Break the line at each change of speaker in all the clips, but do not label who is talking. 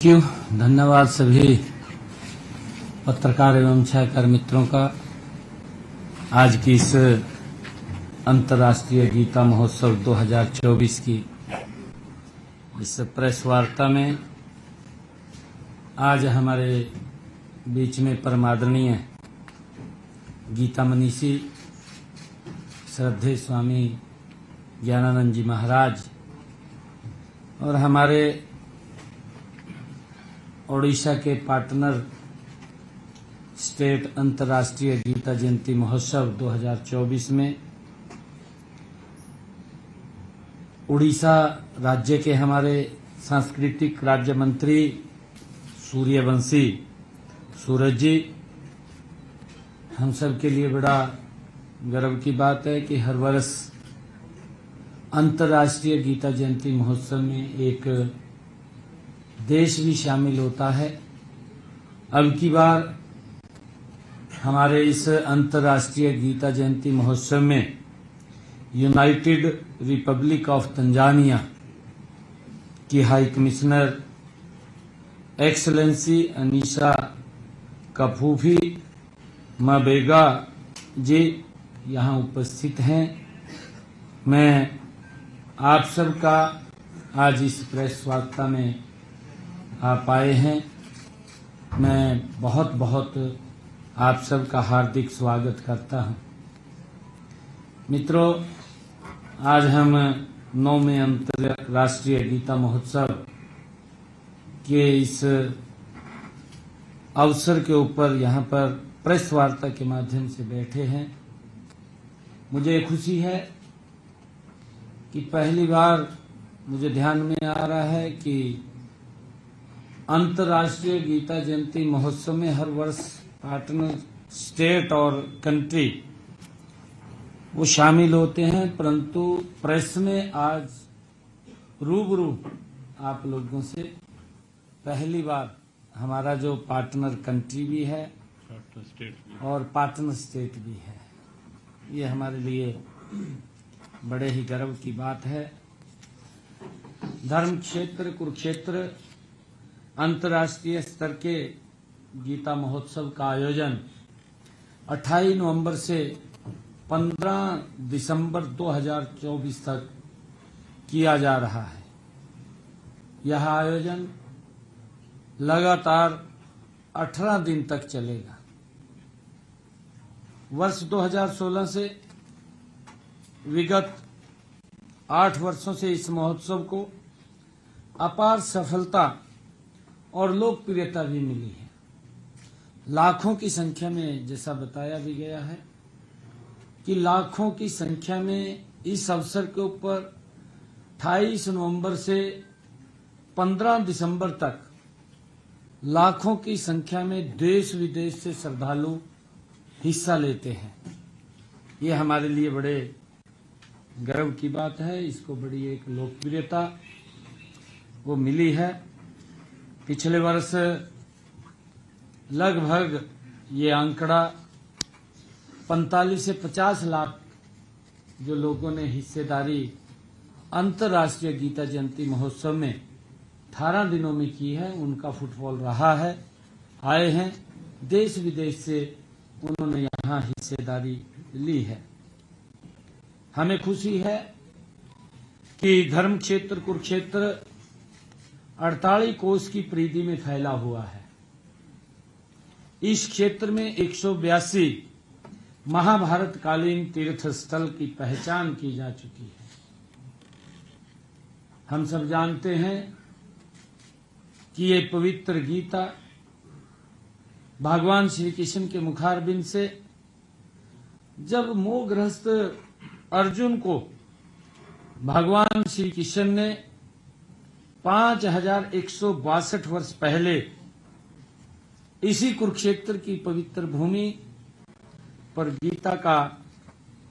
Thank you. धन्यवाद सभी पत्रकार एवं छायाकार मित्रों का। आज की इस अंतर्राष्ट्रीय गीता महोत्सव 2024 की इस प्रेस वार्ता में आज हमारे बीच में परमादरणीय गीता मनीषी श्रद्धेय स्वामी ज्ञानानंद जी महाराज और हमारे ओडिशा के पार्टनर स्टेट अंतर्राष्ट्रीय गीता जयंती महोत्सव 2024 में उड़ीसा राज्य के हमारे सांस्कृतिक राज्य मंत्री सूर्यवंशी सूरज जी, हम सब के लिए बड़ा गर्व की बात है कि हर वर्ष अंतर्राष्ट्रीय गीता जयंती महोत्सव में एक देश भी शामिल होता है। अब की बार हमारे इस अंतर्राष्ट्रीय गीता जयंती महोत्सव में यूनाइटेड रिपब्लिक ऑफ तंजानिया की हाई कमिश्नर एक्सलेंसी अनीशा कफूफी मबेगा जी यहाँ उपस्थित हैं। मैं आप सबका आज इस प्रेस वार्ता में आप आए हैं। मैं बहुत बहुत आप सबका हार्दिक स्वागत करता हूं। मित्रों, आज हम 9वें अंतर्राष्ट्रीय गीता महोत्सव के इस अवसर के ऊपर यहाँ पर प्रेस वार्ता के माध्यम से बैठे हैं। मुझे खुशी है कि पहली बार मुझे ध्यान में आ रहा है कि अंतर्राष्ट्रीय गीता जयंती महोत्सव में हर वर्ष पार्टनर स्टेट और कंट्री वो शामिल होते हैं, परंतु प्रेस में आज रूबरू आप लोगों से पहली बार हमारा जो पार्टनर कंट्री भी है और पार्टनर स्टेट भी है, ये हमारे लिए बड़े ही गर्व की बात है। धर्म क्षेत्र कुरुक्षेत्र अंतर्राष्ट्रीय स्तर के गीता महोत्सव का आयोजन 28 नवंबर से 15 दिसंबर 2024 तक किया जा रहा है। यह आयोजन लगातार 18 दिन तक चलेगा। वर्ष 2016 से विगत 8 वर्षों से इस महोत्सव को अपार सफलता और लोकप्रियता भी मिली है। लाखों की संख्या में, जैसा बताया भी गया है कि लाखों की संख्या में इस अवसर के ऊपर 28 नवंबर से 15 दिसंबर तक लाखों की संख्या में देश विदेश से श्रद्धालु हिस्सा लेते हैं। ये हमारे लिए बड़े गर्व की बात है। इसको बड़ी एक लोकप्रियता वो मिली है। पिछले वर्ष लगभग ये आंकड़ा 45 से 50 लाख जो लोगों ने हिस्सेदारी अंतर्राष्ट्रीय गीता जयंती महोत्सव में 18 दिनों में की है, उनका फुटफॉल रहा है। आए हैं देश विदेश से, उन्होंने यहाँ हिस्सेदारी ली है। हमें खुशी है कि धर्म क्षेत्र कुरुक्षेत्र 48 कोस की परिधि में फैला हुआ है। इस क्षेत्र में 182 महाभारत कालीन तीर्थ स्थल की पहचान की जा चुकी है। हम सब जानते हैं कि ये पवित्र गीता भगवान श्री कृष्ण के मुखारबिंद से जब मोहग्रस्त अर्जुन को भगवान श्री कृष्ण ने 5162 वर्ष पहले इसी कुरुक्षेत्र की पवित्र भूमि पर गीता का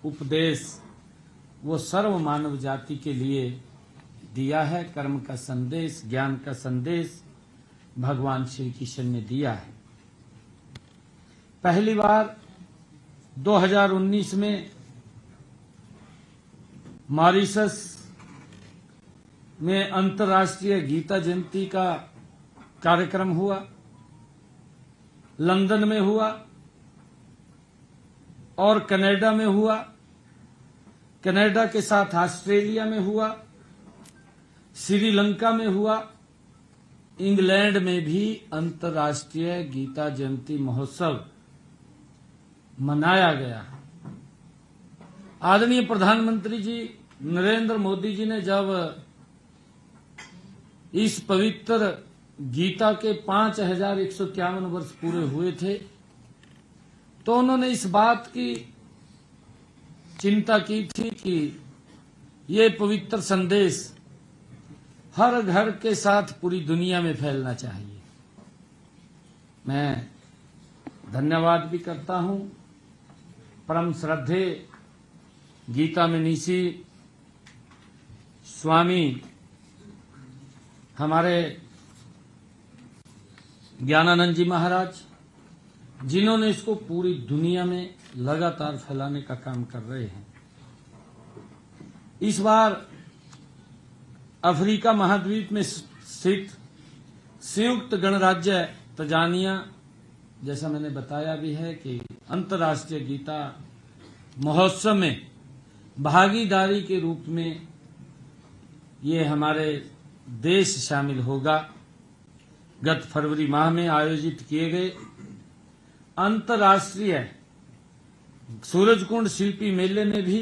उपदेश वो सर्व मानव जाति के लिए दिया है। कर्म का संदेश, ज्ञान का संदेश भगवान श्री कृष्ण ने दिया है। पहली बार 2019 में मॉरिशस में अंतर्राष्ट्रीय गीता जयंती का कार्यक्रम हुआ, लंदन में हुआ और कनाडा में हुआ, कनाडा के साथ ऑस्ट्रेलिया में हुआ, श्रीलंका में हुआ, इंग्लैंड में भी अंतर्राष्ट्रीय गीता जयंती महोत्सव मनाया गया। आदरणीय प्रधानमंत्री जी नरेंद्र मोदी जी ने जब इस पवित्र गीता के 5151 वर्ष पूरे हुए थे तो उन्होंने इस बात की चिंता की थी कि ये पवित्र संदेश हर घर के साथ पूरी दुनिया में फैलना चाहिए। मैं धन्यवाद भी करता हूं परम श्रद्धेय गीता मनीषी स्वामी हमारे ज्ञानानंद जी महाराज, जिन्होंने इसको पूरी दुनिया में लगातार फैलाने का काम कर रहे हैं। इस बार अफ्रीका महाद्वीप में स्थित संयुक्त गणराज्य तंजानिया, जैसा मैंने बताया भी है कि अंतर्राष्ट्रीय गीता महोत्सव में भागीदारी के रूप में ये हमारे देश शामिल होगा। गत फरवरी माह में आयोजित किए गए अंतर्राष्ट्रीय सूरजकुंड शिल्पी मेले में भी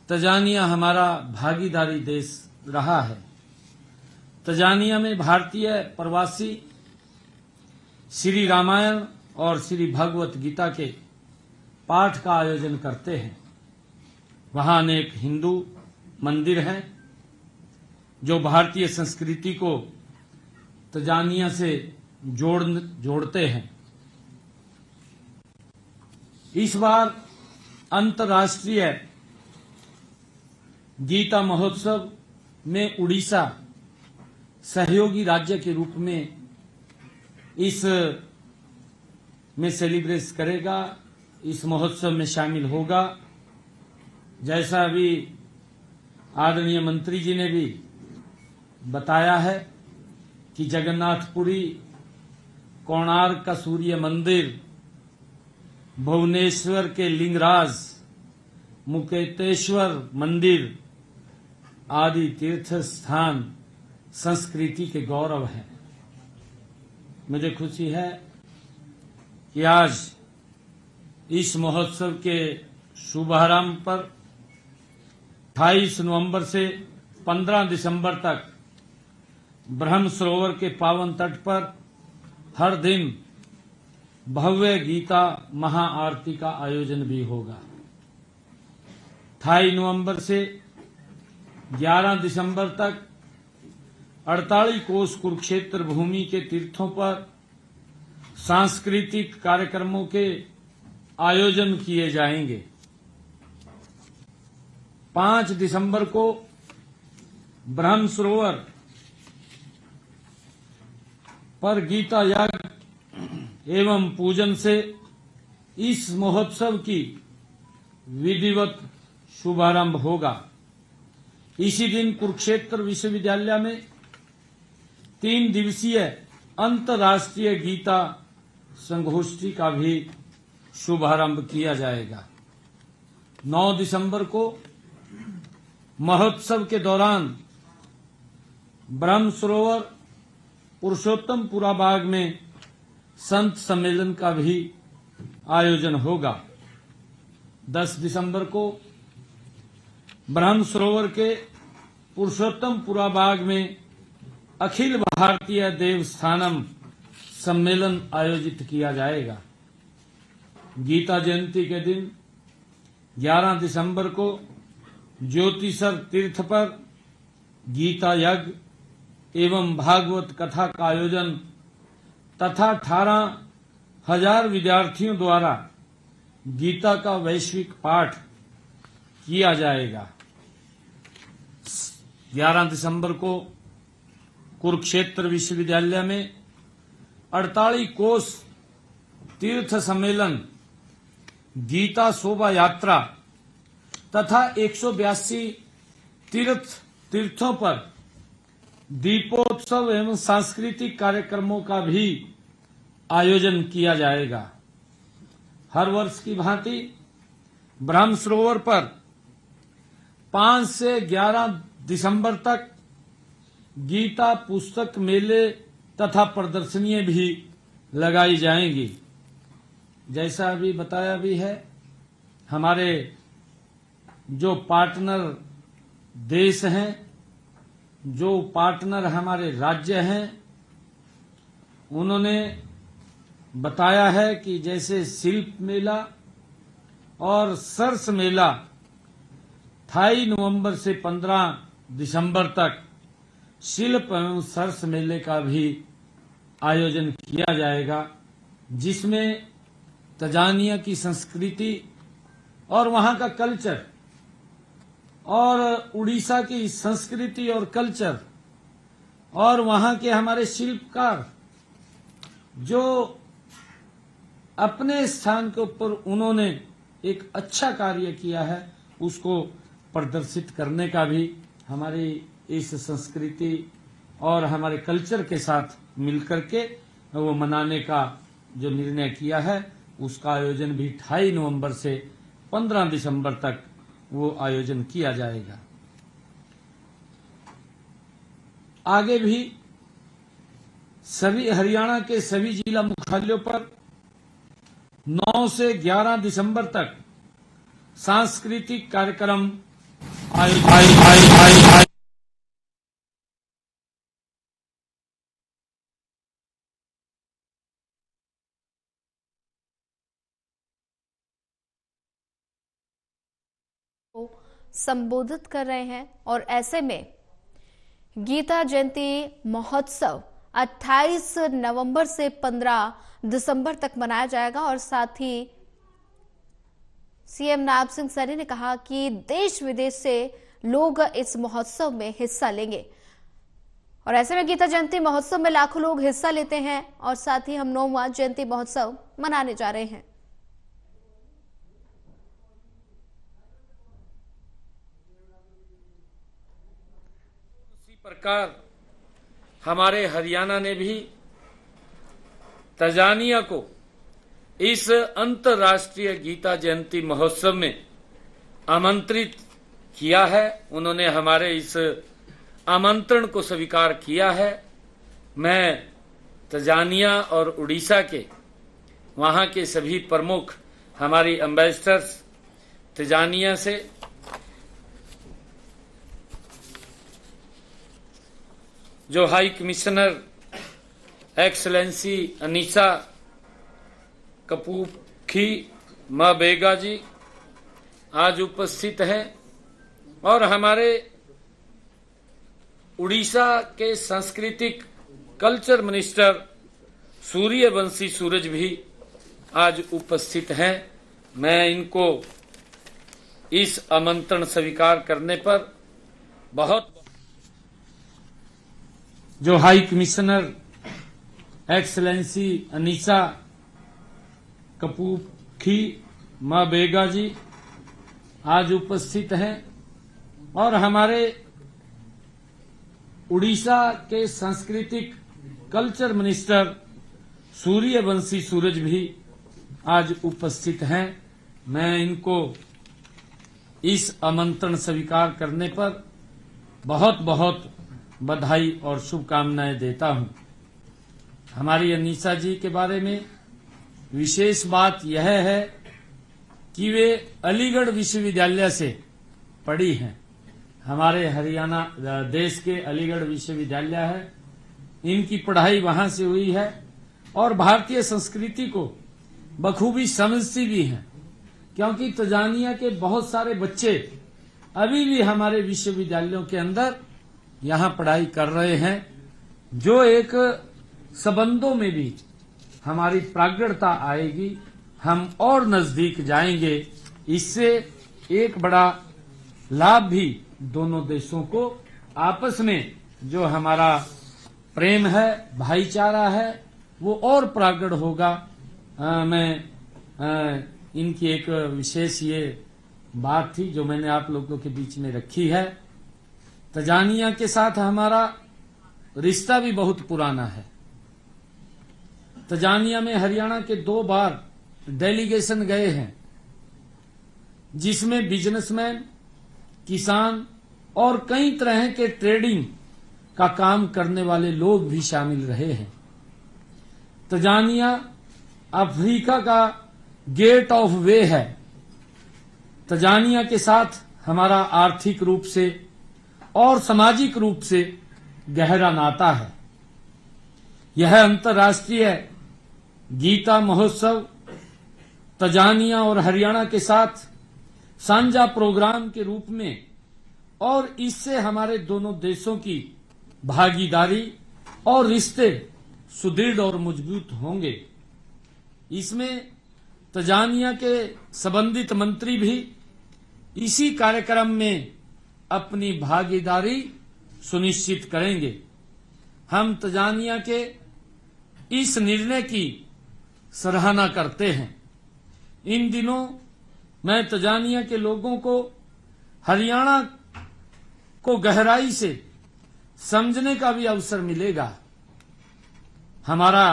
तंजानिया हमारा भागीदारी देश रहा है। तंजानिया में भारतीय प्रवासी श्री रामायण और श्री भगवत गीता के पाठ का आयोजन करते हैं। वहां अनेक हिंदू मंदिर हैं जो भारतीय संस्कृति को तंजानिया से जोड़ते हैं। इस बार अंतर्राष्ट्रीय गीता महोत्सव में उड़ीसा सहयोगी राज्य के रूप में इस में सेलिब्रेट करेगा, इस महोत्सव में शामिल होगा। जैसा अभी आदरणीय मंत्री जी ने भी बताया है कि जगन्नाथपुरी, कोणार्क का सूर्य मंदिर, भुवनेश्वर के लिंगराज, मुकेतेश्वर मंदिर आदि तीर्थ स्थान संस्कृति के गौरव हैं। मुझे खुशी है कि आज इस महोत्सव के शुभारंभ पर 28 नवंबर से 15 दिसंबर तक ब्रह्म सरोवर के पावन तट पर हर दिन भव्य गीता महाआरती का आयोजन भी होगा। 28 नवंबर से 11 दिसंबर तक 48 कोस कुरुक्षेत्र भूमि के तीर्थों पर सांस्कृतिक कार्यक्रमों के आयोजन किए जाएंगे। 5 दिसंबर को ब्रह्म सरोवर पर गीता यज्ञ एवं पूजन से इस महोत्सव की विधिवत शुभारंभ होगा। इसी दिन कुरुक्षेत्र विश्वविद्यालय में 3 दिवसीय अंतर्राष्ट्रीय गीता संगोष्ठी का भी शुभारंभ किया जाएगा। 9 दिसंबर को महोत्सव के दौरान ब्रह्म सरोवर पुरुषोत्तमपुरा बाग में संत सम्मेलन का भी आयोजन होगा। 10 दिसंबर को ब्रह्म सरोवर के पुरुषोत्तमपुरा बाग में अखिल भारतीय देवस्थानम सम्मेलन आयोजित किया जाएगा। गीता जयंती के दिन 11 दिसंबर को ज्योतिसर तीर्थ पर गीता यज्ञ एवं भागवत कथा का आयोजन तथा 18,000 विद्यार्थियों द्वारा गीता का वैश्विक पाठ किया जाएगा। 11 दिसंबर को कुरुक्षेत्र विश्वविद्यालय में 48 कोस तीर्थ सम्मेलन, गीता शोभा यात्रा तथा 182 तीर्थों पर दीपोत्सव एवं सांस्कृतिक कार्यक्रमों का भी आयोजन किया जाएगा। हर वर्ष की भांति ब्रह्म सरोवर पर 5 से 11 दिसंबर तक गीता पुस्तक मेले तथा प्रदर्शनियां भी लगाई जाएंगी। जैसा अभी बताया भी है, हमारे जो पार्टनर देश हैं, जो पार्टनर हमारे राज्य हैं, उन्होंने बताया है कि जैसे शिल्प मेला और सरस मेला 28 नवंबर से 15 दिसंबर तक शिल्प एवं सरस मेले का भी आयोजन किया जाएगा, जिसमें तंजानिया की संस्कृति और वहां का कल्चर और उड़ीसा की संस्कृति और कल्चर और वहां के हमारे शिल्पकार जो अपने स्थान के ऊपर उन्होंने एक अच्छा कार्य किया है, उसको प्रदर्शित करने का भी हमारी इस संस्कृति और हमारे कल्चर के साथ मिलकर के वो मनाने का जो निर्णय किया है, उसका आयोजन भी 28 नवंबर से 15 दिसंबर तक वो आयोजन किया जाएगा। आगे भी सभी हरियाणा के सभी जिला मुख्यालयों पर 9 से 11 दिसंबर तक सांस्कृतिक कार्यक्रम आयोजित
संबोधित कर रहे हैं। और ऐसे में गीता जयंती महोत्सव 28 नवंबर से 15 दिसंबर तक मनाया जाएगा। और साथ ही सीएम नायब सिंह सैनी ने कहा कि देश विदेश से लोग इस महोत्सव में हिस्सा लेंगे। और ऐसे में गीता जयंती महोत्सव में लाखों लोग हिस्सा लेते हैं और साथ ही हम 9वां जयंती महोत्सव मनाने जा रहे हैं।
प्रकार हमारे हरियाणा ने भी तंजानिया को इस अंतर्राष्ट्रीय गीता जयंती महोत्सव में आमंत्रित किया है। उन्होंने हमारे इस आमंत्रण को स्वीकार किया है। मैं तंजानिया और उड़ीसा के वहां के सभी प्रमुख हमारी एम्बेसडर्स तंजानिया से जो हाई कमिश्नर एक्सलेंसी अनीसा कपूखी माबेगा जी आज उपस्थित हैं और हमारे उड़ीसा के सांस्कृतिक कल्चर मिनिस्टर सूर्यवंशी सूरज भी आज उपस्थित हैं। मैं इनको इस आमंत्रण स्वीकार करने पर बहुत जो हाई कमिश्नर एक्सलेंसी अनीसा कपूखी माबेगा जी आज उपस्थित हैं और हमारे उड़ीसा के सांस्कृतिक कल्चर मिनिस्टर सूर्यवंशी सूरज भी आज उपस्थित हैं। मैं इनको इस आमंत्रण स्वीकार करने पर बहुत बहुत बधाई और शुभकामनाएं देता हूं। हमारी अनीसा जी के बारे में विशेष बात यह है कि वे अलीगढ़ विश्वविद्यालय से पढ़ी हैं। हमारे हरियाणा देश के अलीगढ़ विश्वविद्यालय है, इनकी पढ़ाई वहां से हुई है और भारतीय संस्कृति को बखूबी समझती भी हैं, क्योंकि तंजानिया के बहुत सारे बच्चे अभी भी हमारे विश्वविद्यालयों के अंदर यहाँ पढ़ाई कर रहे हैं, जो एक संबंधों में भी हमारी प्रागढ़ता आएगी, हम और नजदीक जाएंगे। इससे एक बड़ा लाभ भी दोनों देशों को आपस में जो हमारा प्रेम है, भाईचारा है, वो और प्रागढ़ होगा। इनकी एक विशेष ये बात थी जो मैंने आप लोगों के बीच में रखी है। तंजानिया के साथ हमारा रिश्ता भी बहुत पुराना है। तंजानिया में हरियाणा के 2 बार डेलीगेशन गए हैं, जिसमें बिजनेसमैन, किसान और कई तरह के ट्रेडिंग का काम करने वाले लोग भी शामिल रहे हैं। तंजानिया अफ्रीका का गेट ऑफ वे है। तंजानिया के साथ हमारा आर्थिक रूप से और सामाजिक रूप से गहरा नाता है। यह अंतर्राष्ट्रीय गीता महोत्सव तंजानिया और हरियाणा के साथ साझा प्रोग्राम के रूप में, और इससे हमारे दोनों देशों की भागीदारी और रिश्ते सुदृढ़ और मजबूत होंगे। इसमें तंजानिया के संबंधित मंत्री भी इसी कार्यक्रम में अपनी भागीदारी सुनिश्चित करेंगे। हम तंजानिया के इस निर्णय की सराहना करते हैं। इन दिनों मैं तंजानिया के लोगों को हरियाणा को गहराई से समझने का भी अवसर मिलेगा। हमारा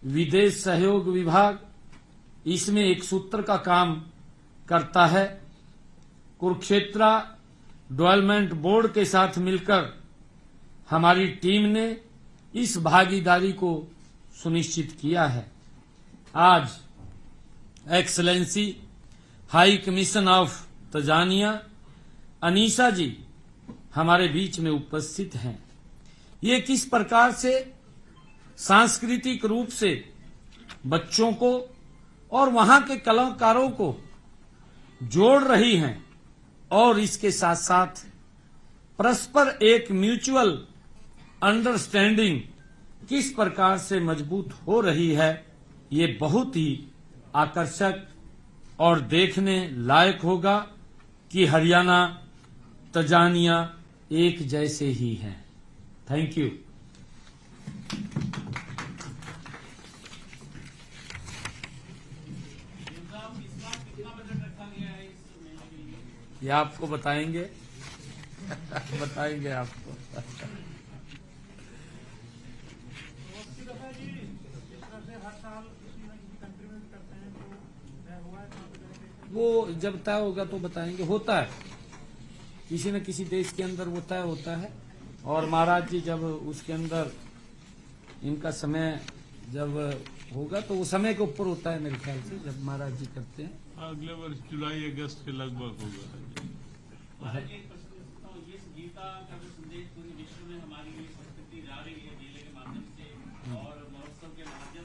विदेश सहयोग विभाग इसमें एक सूत्र का काम करता है। कुरुक्षेत्र डेवलपमेंट बोर्ड के साथ मिलकर हमारी टीम ने इस भागीदारी को सुनिश्चित किया है। आज excellency high commission of Tanzania Anisa ji हमारे बीच में उपस्थित हैं। ये किस प्रकार से सांस्कृतिक रूप से बच्चों को और वहां के कलाकारों को जोड़ रही हैं, और इसके साथ साथ परस्पर एक म्यूचुअल अंडरस्टैंडिंग किस प्रकार से मजबूत हो रही है, ये बहुत ही आकर्षक और देखने लायक होगा कि हरियाणा तंजानिया एक जैसे ही हैं। Thank you. ये आपको बताएंगे बताएंगे आपको। वो जब तय होगा तो बताएंगे। होता है किसी न किसी देश के अंदर वो तय होता है, और महाराज जी जब उसके अंदर इनका समय जब होगा तो वो समय के ऊपर होता है मेरे ख्याल से, जब महाराज जी करते हैं।
अगले वर्ष जुलाई अगस्त के लगभग होगा।